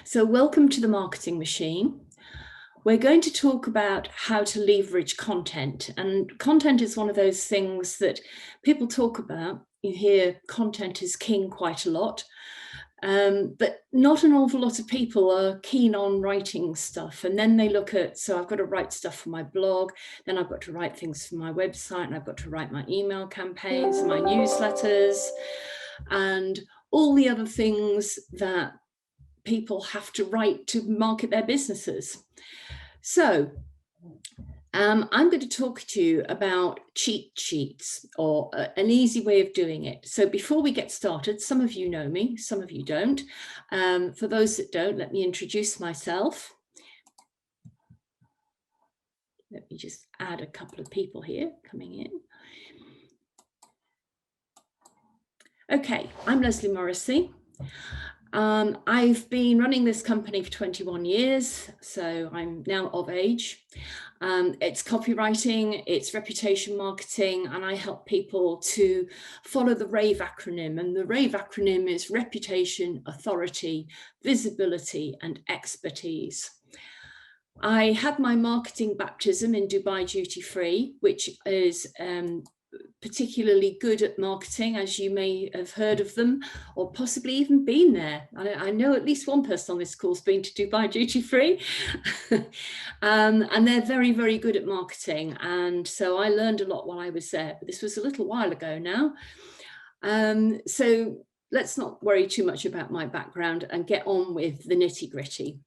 So welcome to the Marketing Machine. We're going to talk about how to leverage content. And content is one of those things that people talk about. You hear content is king quite a lot, but not an awful lot of people are keen on writing stuff. And then they look at, so I've got to write stuff for my blog, then I've got to write things for my website, and I've got to write my email campaigns, my newsletters, and all the other things that people have to write to market their businesses. So I'm going to talk to you about cheat sheets, or an easy way of doing it. So before we get started, some of you know me, some of you don't. For those that don't, let me introduce myself. Let me just add a couple of people here coming in. Okay, I'm Leslie Morrissey. I've been running this company for 21 years, so I'm now of age. It's copywriting, it's reputation marketing, and I help people to follow the RAVE acronym. And the RAVE acronym is reputation, authority, visibility, and expertise. I had my marketing baptism in Dubai Duty Free, which is particularly good at marketing, as you may have heard of them or possibly even been there. I know at least one person on this call has been to Dubai Duty Free. And they're very, very good at marketing. And so I learned a lot while I was there, but this was a little while ago now. So let's not worry too much about my background and get on with the nitty-gritty.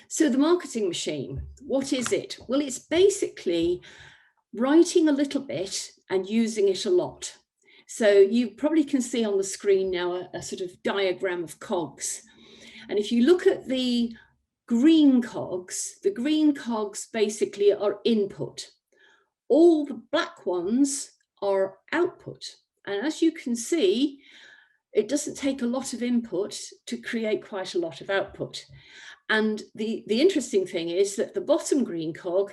So the marketing machine, what is it? Well, it's basically writing a little bit and using it a lot. So you probably can see on the screen now a sort of diagram of cogs. And if you look at the green cogs basically are input. All the black ones are output. And as you can see, it doesn't take a lot of input to create quite a lot of output. And the interesting thing is that the bottom green cog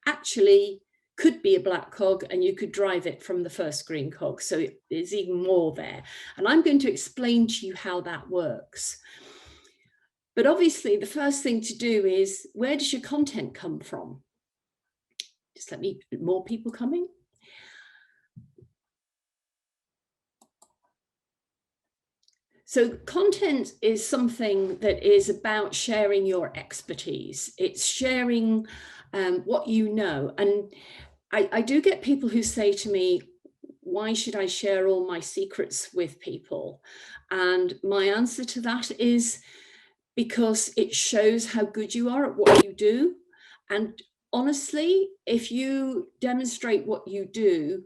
actually could be a black cog, and you could drive it from the first green cog. So there's even more there. And I'm going to explain to you how that works. But obviously, the first thing to do is, where does your content come from? Just let me, more people coming. So content is something that is about sharing your expertise. It's sharing what you know. And I do get people who say to me, why should I share all my secrets with people? And my answer to that is because it shows how good you are at what you do. And honestly, if you demonstrate what you do,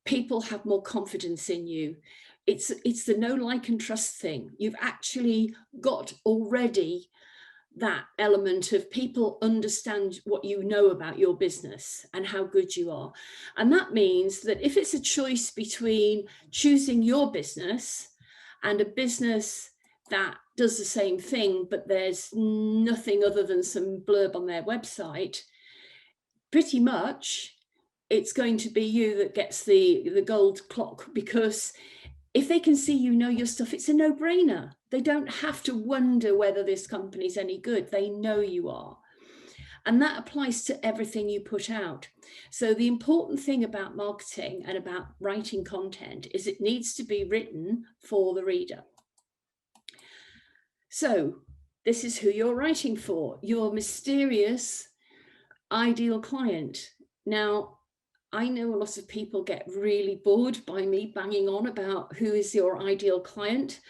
people have more confidence in you. It's the know, like, and trust thing. You've actually got already that element of people understand what you know about your business and how good you are. And that means that if it's a choice between choosing your business and a business that does the same thing, but there's nothing other than some blurb on their website, pretty much it's going to be you that gets the gold clock, because if they can see you know your stuff, it's a no-brainer. They don't have to wonder whether this company's any good. They know you are. And that applies to everything you put out. So the important thing about marketing and about writing content is it needs to be written for the reader. So this is who you're writing for, your mysterious ideal client. Now, I know a lot of people get really bored by me banging on about who is your ideal client.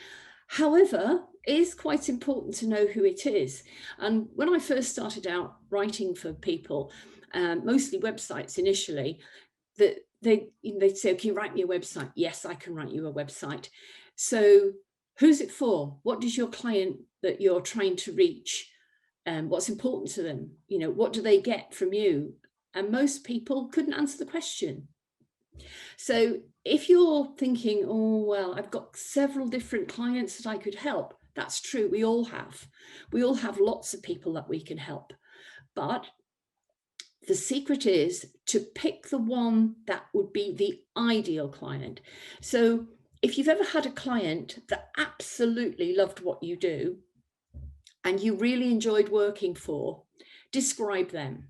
However, it is quite important to know who it is. And when I first started out writing for people, mostly websites initially, that they'd say, okay, write me a website. Yes, I can write you a website. So who's it for? What does your client that you're trying to reach, what's important to them? You know, what do they get from you? And most people couldn't answer the question. So if you're thinking, oh, well, I've got several different clients that I could help, that's true. We all have. We all have lots of people that we can help. But the secret is to pick the one that would be the ideal client. So if you've ever had a client that absolutely loved what you do, and you really enjoyed working for, describe them,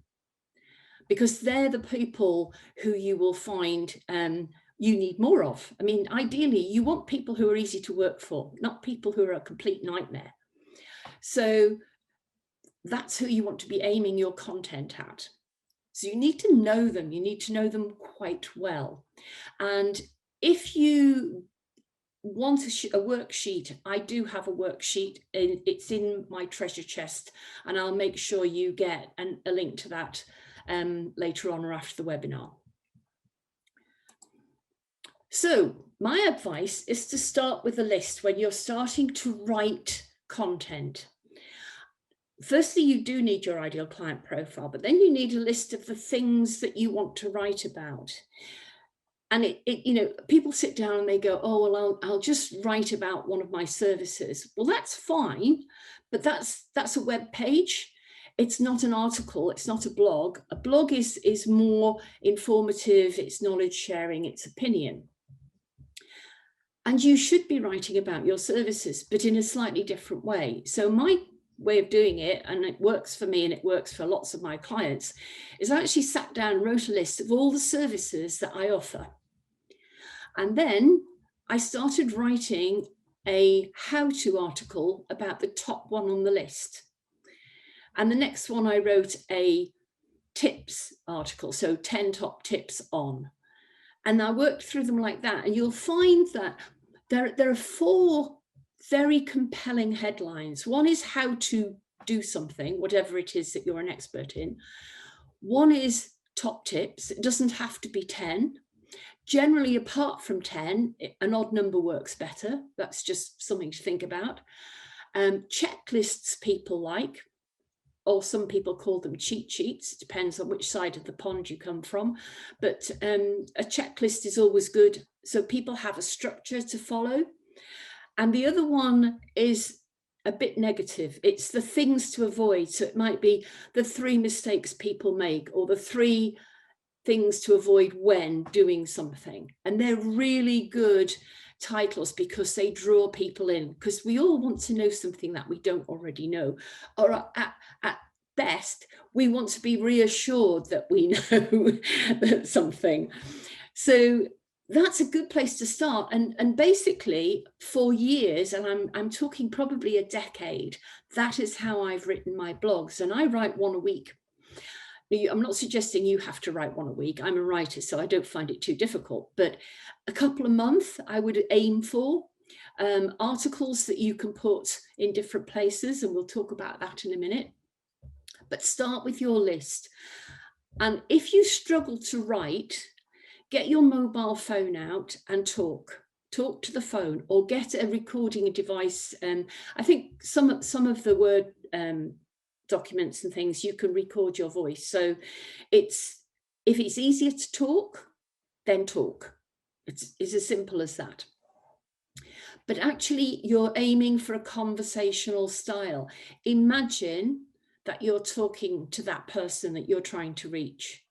because they're the people who you will find you need more of. I mean, ideally, you want people who are easy to work for, not people who are a complete nightmare. So that's who you want to be aiming your content at. So you need to know them. You need to know them quite well. And if you want a worksheet, I do have a worksheet. It's in my treasure chest, and I'll make sure you get a link to that later on or after the webinar. So my advice is to start with a list when you're starting to write content. Firstly, you do need your ideal client profile, but then you need a list of the things that you want to write about. And you know, people sit down and they go, oh, well, I'll just write about one of my services. Well, that's fine, but that's a web page. It's not an article. It's not a blog. A blog is more informative. It's knowledge sharing. It's opinion. And you should be writing about your services, but in a slightly different way. So my way of doing it, and it works for me and it works for lots of my clients, is I actually sat down and wrote a list of all the services that I offer. And then I started writing a how-to article about the top one on the list. And the next one I wrote a tips article, so 10 top tips on. And I worked through them like that. And you'll find that there are 4 very compelling headlines. One is how to do something, whatever it is that you're an expert in. One is top tips. It doesn't have to be 10. Generally, apart from 10, an odd number works better. That's just something to think about. Checklists people like, or some people call them cheat sheets. It depends on which side of the pond you come from. But a checklist is always good, so people have a structure to follow. And the other one is a bit negative. It's the things to avoid. So it might be the 3 mistakes people make, or the 3 things to avoid when doing something. And they're really good titles because they draw people in, because we all want to know something that we don't already know, or at best we want to be reassured that we know that something. So that's a good place to start. And basically for years, and I'm talking probably a decade, that is how I've written my blogs, and I write 1 a week. I'm not suggesting you have to write 1 a week. I'm a writer, so I don't find it too difficult, but a couple a month I would aim for. Articles that you can put in different places, and we'll talk about that in a minute. But start with your list. And if you struggle to write, get your mobile phone out and talk to the phone, or get a recording device. I think some of the Word documents and things, you can record your voice. So if it's easier to talk, then talk. It's as simple as that. But actually you're aiming for a conversational style. Imagine that you're talking to that person that you're trying to reach,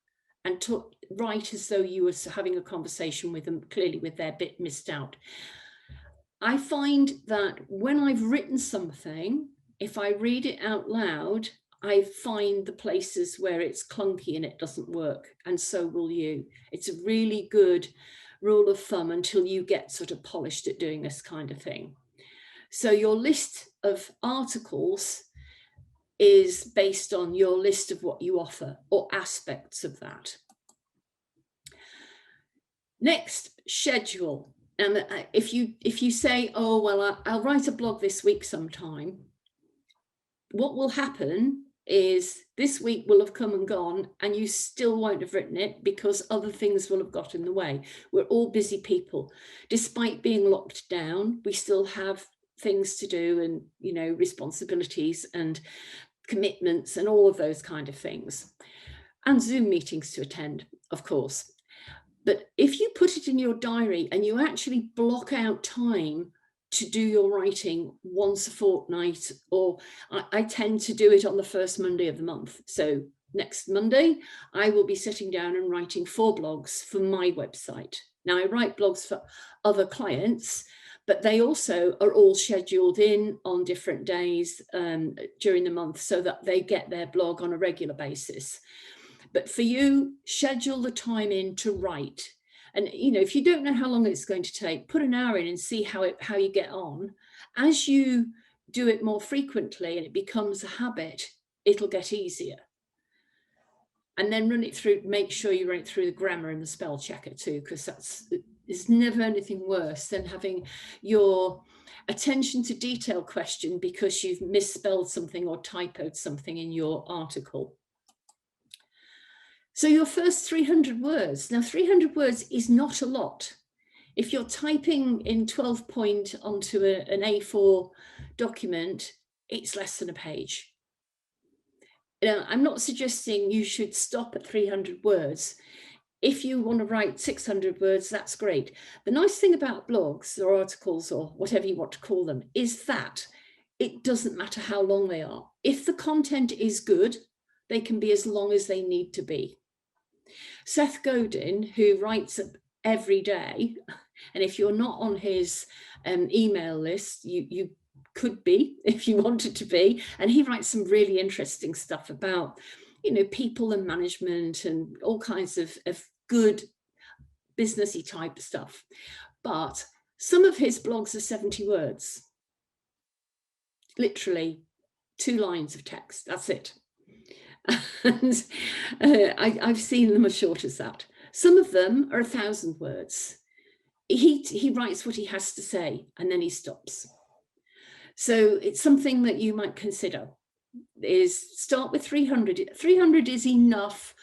and write as though you were having a conversation with them, clearly with their bit missed out. I find that when I've written something, if I read it out loud, I find the places where it's clunky and it doesn't work, and so will you. It's a really good rule of thumb until you get sort of polished at doing this kind of thing. So your list of articles is based on your list of what you offer, or aspects of that. Next, schedule. And if you say, oh, well, I'll write a blog this week sometime, what will happen is this week will have come and gone, and you still won't have written it because other things will have got in the way. We're all busy people. Despite being locked down, we still have things to do, and, you know, responsibilities and commitments and all of those kind of things, and Zoom meetings to attend, of course. But if you put it in your diary and you actually block out time to do your writing once a fortnight, or I tend to do it on the first Monday of the month. So next Monday, I will be sitting down and writing 4 blogs for my website. Now, I write blogs for other clients, but they also are all scheduled in on different days during the month so that they get their blog on a regular basis. But for you, schedule the time in to write. And if you don't know how long it's going to take, put an hour in and see how you get on. As you do it more frequently and it becomes a habit, it'll get easier. And then run it through, make sure you run it through the grammar and the spell checker too, because there's never anything worse than having your attention to detail questioned because you've misspelled something or typoed something in your article. So your first 300 words. Now 300 words is not a lot. If you're typing in 12 point onto an A4 document, it's less than a page. Now, I'm not suggesting you should stop at 300 words. If you want to write 600 words, that's great. The nice thing about blogs or articles or whatever you want to call them is that it doesn't matter how long they are. If the content is good, they can be as long as they need to be. Seth Godin, who writes every day, and if you're not on his email list, you could be if you wanted to be, and he writes some really interesting stuff about people and management and all kinds of good businessy type stuff. But some of his blogs are 70 words, literally 2 lines of text, that's it. And I've seen them as short as that. Some of them are 1,000 words. He writes what he has to say and then he stops. So it's something that you might consider, is start with 300. 300 is enough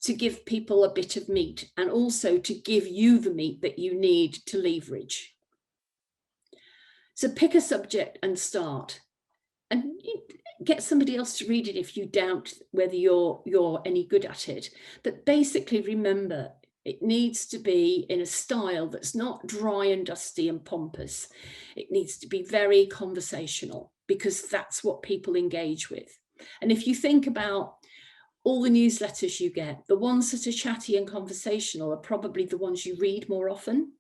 to give people a bit of meat and also to give you the meat that you need to leverage. So pick a subject and start. And get somebody else to read it if you doubt whether you're any good at it. But basically remember, it needs to be in a style that's not dry and dusty and pompous. It needs to be very conversational because that's what people engage with. And if you think about all the newsletters you get, the ones that are chatty and conversational are probably the ones you read more often.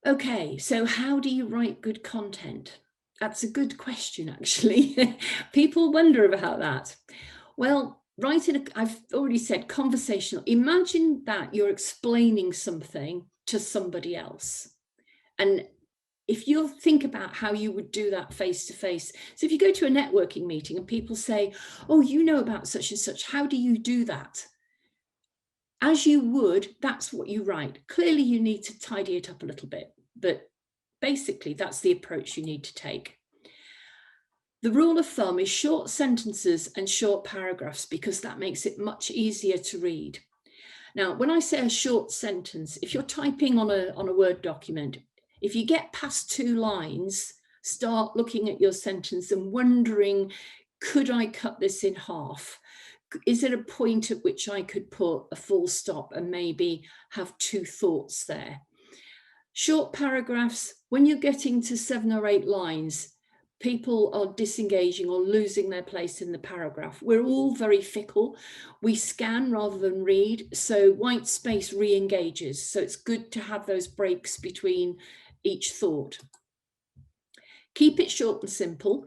Okay, so how do you write good content? That's a good question, actually. People wonder about that. Well, I've already said conversational. Imagine that you're explaining something to somebody else. And if you think about how you would do that face to face, so if you go to a networking meeting and people say, oh, you know about such and such, how do you do that? As you would, that's what you write. Clearly, you need to tidy it up a little bit, but basically, that's the approach you need to take. The rule of thumb is short sentences and short paragraphs because that makes it much easier to read. Now, when I say a short sentence, if you're typing on a Word document, if you get past 2 lines, start looking at your sentence and wondering, could I cut this in half? Is there a point at which I could put a full stop and maybe have 2 thoughts there? Short paragraphs, when you're getting to 7 or 8 lines, people are disengaging or losing their place in the paragraph. We're all very fickle. We scan rather than read, so white space re-engages. So it's good to have those breaks between each thought. Keep it short and simple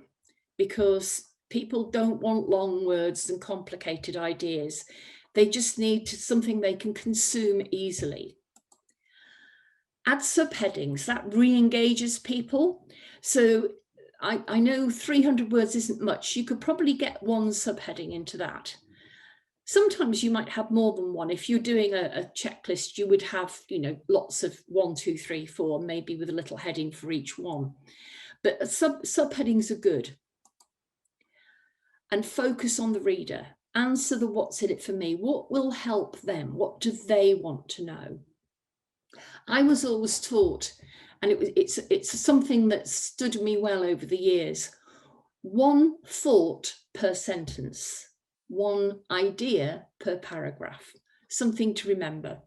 because people don't want long words and complicated ideas. They just need something they can consume easily. Add subheadings, that re-engages people. So I know 300 words isn't much. You could probably get 1 subheading into that. Sometimes you might have more than 1. If you're doing a checklist, you would have, lots of 1, 2, 3, 4, maybe with a little heading for each one. But subheadings are good. And focus on the reader. Answer the what's in it for me. What will help them? What do they want to know? I was always taught, and it's something that stood me well over the years, 1 thought per sentence, 1 idea per paragraph, something to remember.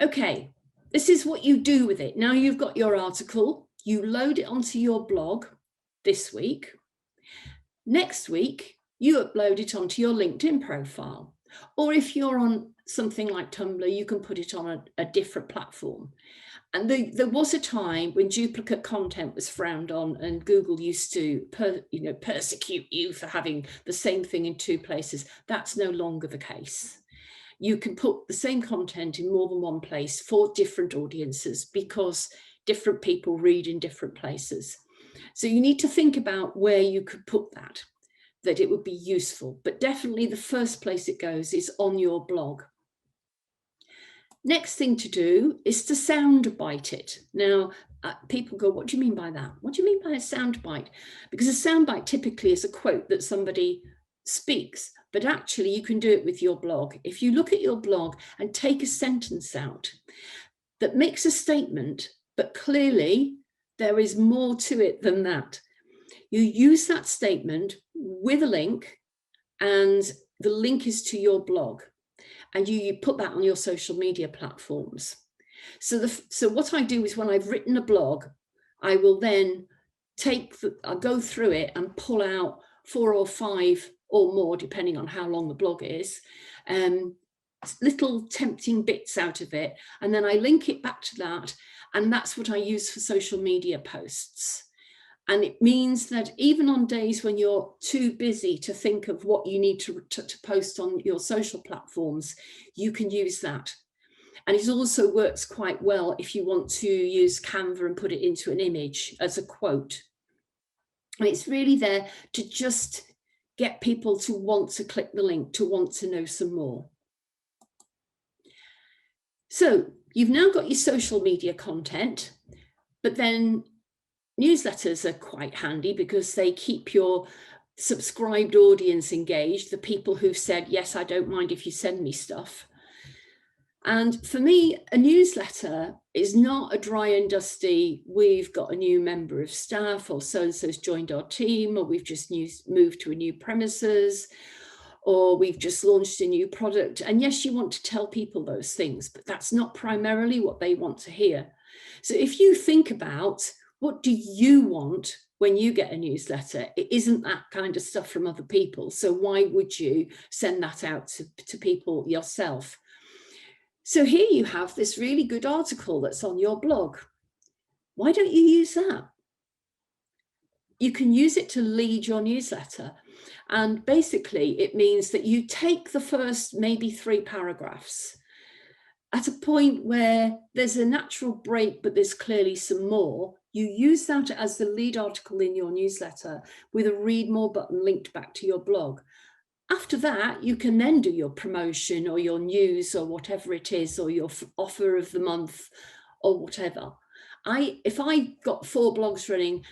Okay, this is what you do with it. Now you've got your article, you load it onto your blog this week. Next week, you upload it onto your LinkedIn profile. Or if you're on something like Tumblr, you can put it on a different platform. And there was a time when duplicate content was frowned on, and Google used to persecute you for having the same thing in 2 places. That's no longer the case. You can put the same content in more than one place for different audiences, because different people read in different places. So you need to think about where you could put that it would be useful. But definitely the first place it goes is on your blog. Next thing to do is to soundbite it. Now, people go, what do you mean by that? What do you mean by a soundbite? Because a soundbite typically is a quote that somebody speaks, but actually you can do it with your blog. If you look at your blog and take a sentence out that makes a statement, but clearly there is more to it than that, you use that statement with a link, and the link is to your blog, and you put that on your social media platforms. So what I do is, when I've written a blog, I will then I'll go through it and pull out 4 or 5 or more, depending on how long the blog is, little tempting bits out of it, and then I link it back to that, and that's what I use for social media posts. And it means that even on days when you're too busy to think of what you need to post on your social platforms, you can use that. And it also works quite well if you want to use Canva and put it into an image as a quote. And it's really there to just get people to want to click the link, to want to know some more. So you've now got your social media content, but then newsletters are quite handy because they keep your subscribed audience engaged, the people who've said, yes, I don't mind if you send me stuff. And for me, a newsletter is not a dry and dusty, we've got a new member of staff, or so-and-so's joined our team, or we've just moved to a new premises, or we've just launched a new product. And yes, you want to tell people those things, but that's not primarily what they want to hear. So if you think about, what do you want when you get a newsletter? It isn't that kind of stuff from other people. So why would you send that out to people yourself? So here you have this really good article that's on your blog. Why don't you use that? You can use it to lead your newsletter. And basically it means that you take the first maybe 3 paragraphs at a point where there's a natural break, but there's clearly some more. You use that as the lead article in your newsletter with a read more button linked back to your blog. After that, you can then do your promotion or your news or whatever it is, or your offer of the month or whatever. If I got 4 blogs running,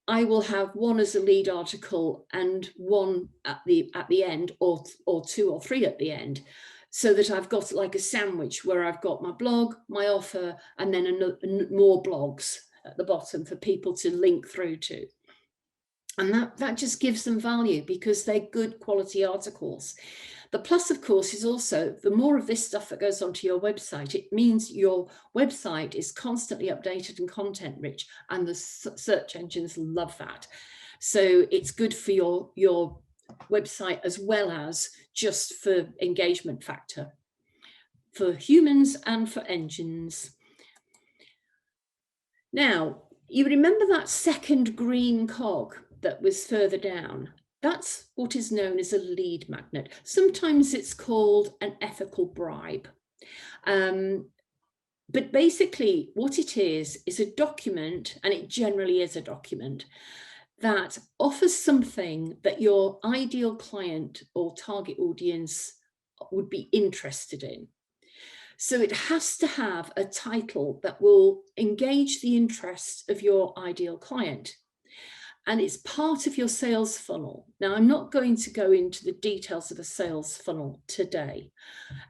I will have one as a lead article and one at the end, or 2 or 3 at the end, so that I've got like a sandwich where I've got my blog, my offer, and then more blogs at the bottom for people to link through to. And that just gives them value because they're good quality articles. The plus, of course, is also the more of this stuff that goes onto your website, it means your website is constantly updated and content rich, and the search engines love that. So it's good for your website as well as just for engagement factor, for humans and for engines. Now, you remember that second green cog that was further down? That's what is known as a lead magnet. Sometimes it's called an ethical bribe. But basically what it is a document, and it generally is a document, that offers something that your ideal client or target audience would be interested in. So it has to have a title that will engage the interests of your ideal client. And it's part of your sales funnel. Now, I'm not going to go into the details of a sales funnel today,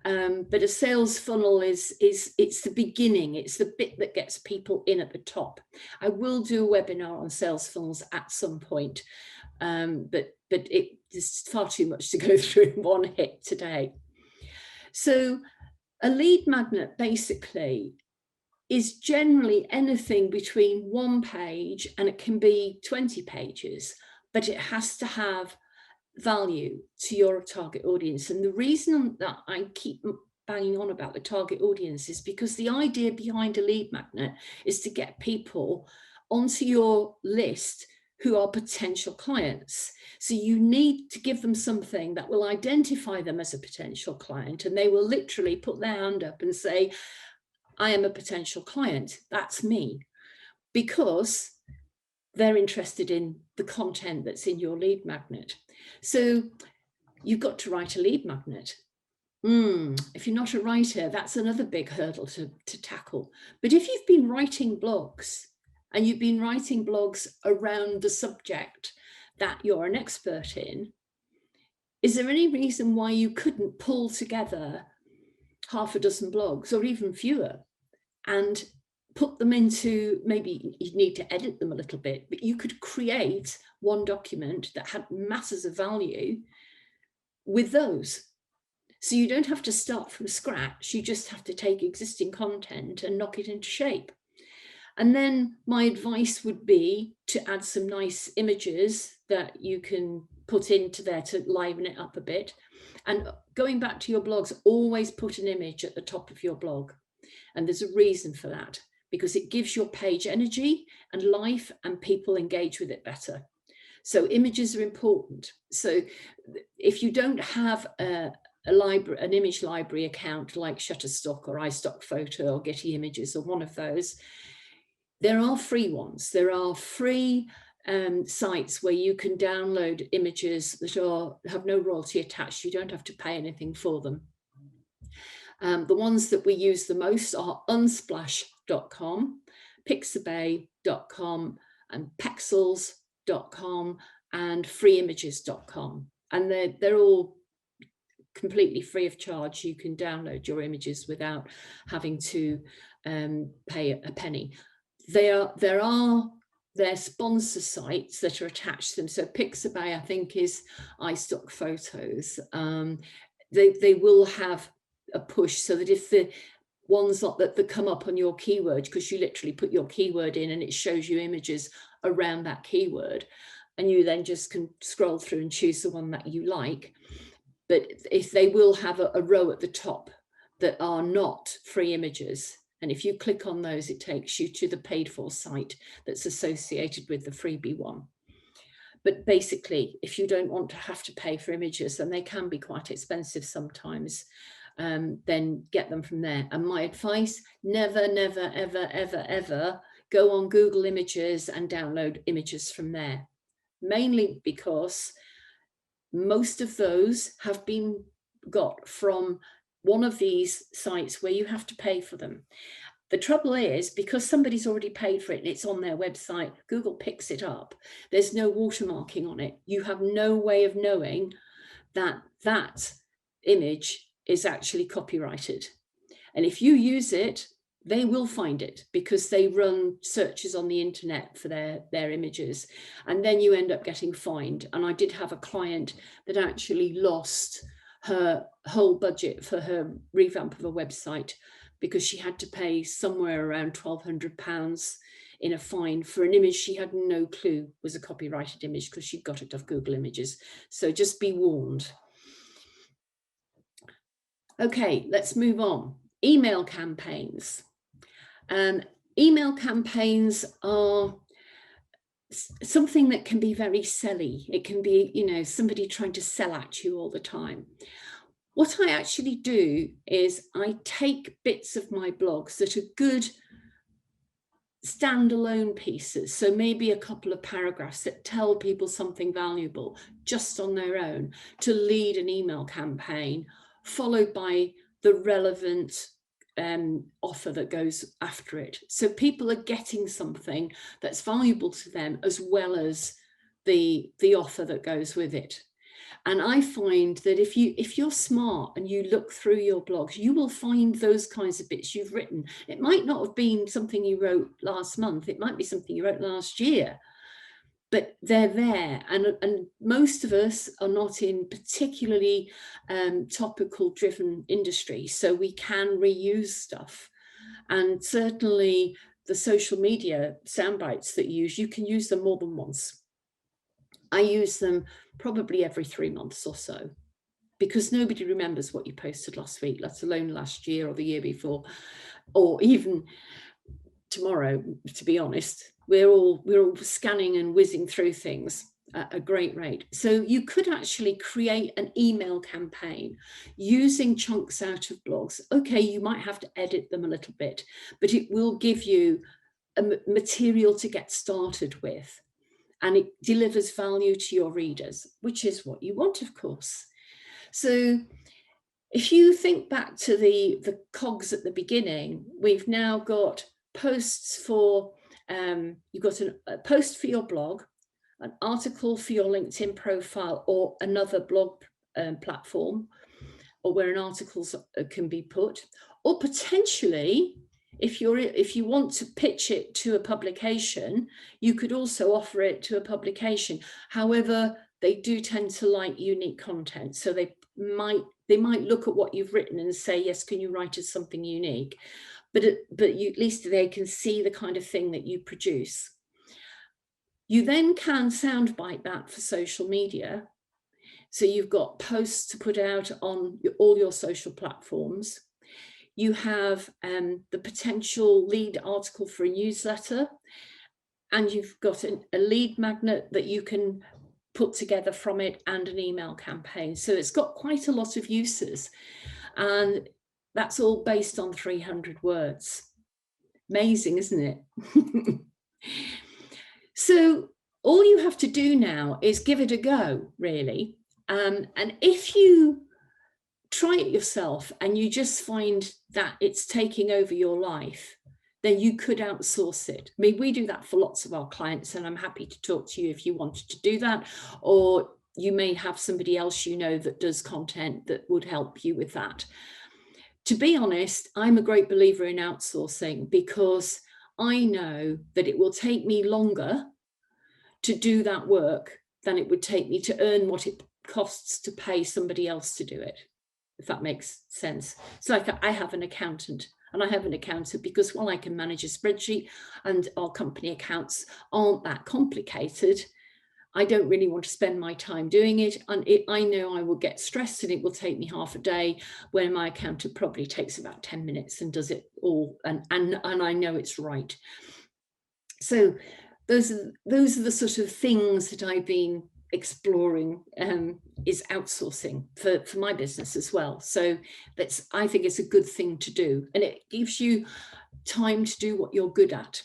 but a sales funnel it's the beginning. It's the bit that gets people in at the top. I will do a webinar on sales funnels at some point, but there's far too much to go through in one hit today. So a lead magnet basically is generally anything between 1 page, and it can be 20 pages, but it has to have value to your target audience. And the reason that I keep banging on about the target audiences, because the idea behind a lead magnet is to get people onto your list who are potential clients. So you need to give them something that will identify them as a potential client, and they will literally put their hand up and say, I am a potential client, that's me, because they're interested in the content that's in your lead magnet. So you've got to write a lead magnet. If you're not a writer, that's another big hurdle to tackle. But if you've been writing blogs, and you've been writing blogs around the subject that you're an expert in, is there any reason why you couldn't pull together half a dozen blogs, or even fewer, and put them into, maybe you need to edit them a little bit, but you could create one document that had masses of value with those. So you don't have to start from scratch, you just have to take existing content and knock it into shape. And then my advice would be to add some nice images that you can put into there to liven it up a bit. And going back to your blogs, always put an image at the top of your blog. And there's a reason for that, because it gives your page energy and life, and people engage with it better. So images are important. So if you don't have an image library account like Shutterstock or iStock Photo or Getty Images or one of those, there are free ones. There are free sites where you can download images that have no royalty attached. You don't have to pay anything for them. The ones that we use the most are unsplash.com, pixabay.com, and pexels.com, and freeimages.com. And they're all completely free of charge. You can download your images without having to pay a penny. There are their sponsor sites that are attached to them. So Pixabay, I think, is iStock Photos. They will have a push so that if the ones that come up on your keyword, because you literally put your keyword in and it shows you images around that keyword, and you then just can scroll through and choose the one that you like. But if they will have a row at the top that are not free images, and if you click on those, it takes you to the paid for site that's associated with the freebie one. But basically, if you don't want to have to pay for images, and they can be quite expensive sometimes, then get them from there. And my advice, never, never, ever, ever, ever go on Google Images and download images from there. Mainly because most of those have been got from one of these sites where you have to pay for them. The trouble is, because somebody's already paid for it and it's on their website, Google picks it up. There's no watermarking on it. You have no way of knowing that that image is actually copyrighted. And if you use it, they will find it, because they run searches on the internet for their images, and then you end up getting fined. And I did have a client that actually lost her whole budget for her revamp of a website, because she had to pay somewhere around £1,200 in a fine for an image she had no clue was a copyrighted image, because she got it off Google Images. So just be warned. Okay, let's move on. Email campaigns. Email campaigns are something that can be very selly. It can be, somebody trying to sell at you all the time. What I actually do is I take bits of my blogs that are good standalone pieces, so maybe a couple of paragraphs that tell people something valuable just on their own, to lead an email campaign, followed by the relevant offer that goes after it. So people are getting something that's valuable to them, as well as the offer that goes with it. And I find that if you're smart and you look through your blogs, you will find those kinds of bits you've written. It might not have been something you wrote last month. It might be something you wrote last year, but they're there. And most of us are not in particularly topical driven industries, so we can reuse stuff. And certainly the social media Soundbites that you can use them more than once. I use them probably every 3 months or so. because nobody remembers what you posted last week, let alone last year or the year before, or even tomorrow, to be honest. We're all scanning and whizzing through things at a great rate. So you could actually create an email campaign using chunks out of blogs. Okay, you might have to edit them a little bit, but it will give you a material to get started with, and it delivers value to your readers, which is what you want, of course. So if you think back to the cogs at the beginning, we've now got posts for, you've got a post for your blog, an article for your LinkedIn profile or another blog platform, or where an article can be put, or potentially, if you want to pitch it to a publication, you could also offer it to a publication. However, they do tend to like unique content, so they might look at what you've written and say, yes, can you write us something unique? But at least they can see the kind of thing that you produce. You then can soundbite that for social media. So you've got posts to put out on all your social platforms. You have the potential lead article for a newsletter, and you've got a lead magnet that you can put together from it, and an email campaign. So it's got quite a lot of uses, and that's all based on 300 words. Amazing, isn't it? So all you have to do now is give it a go, really. And if you try it yourself and you just find that it's taking over your life, then you could outsource it. I mean, we do that for lots of our clients, and I'm happy to talk to you if you wanted to do that, or you may have somebody else you know that does content that would help you with that. To be honest, I'm a great believer in outsourcing, because I know that it will take me longer to do that work than it would take me to earn what it costs to pay somebody else to do it, if that makes sense. It's like I have an accountant, and I have an accountant because, well, I can manage a spreadsheet, and our company accounts aren't that complicated. I don't really want to spend my time doing it, and I know I will get stressed and it will take me half a day, where my accountant probably takes about 10 minutes and does it all, and I know it's right. So those are the sort of things that I've been exploring, is outsourcing for my business as well. So I think it's a good thing to do, and it gives you time to do what you're good at.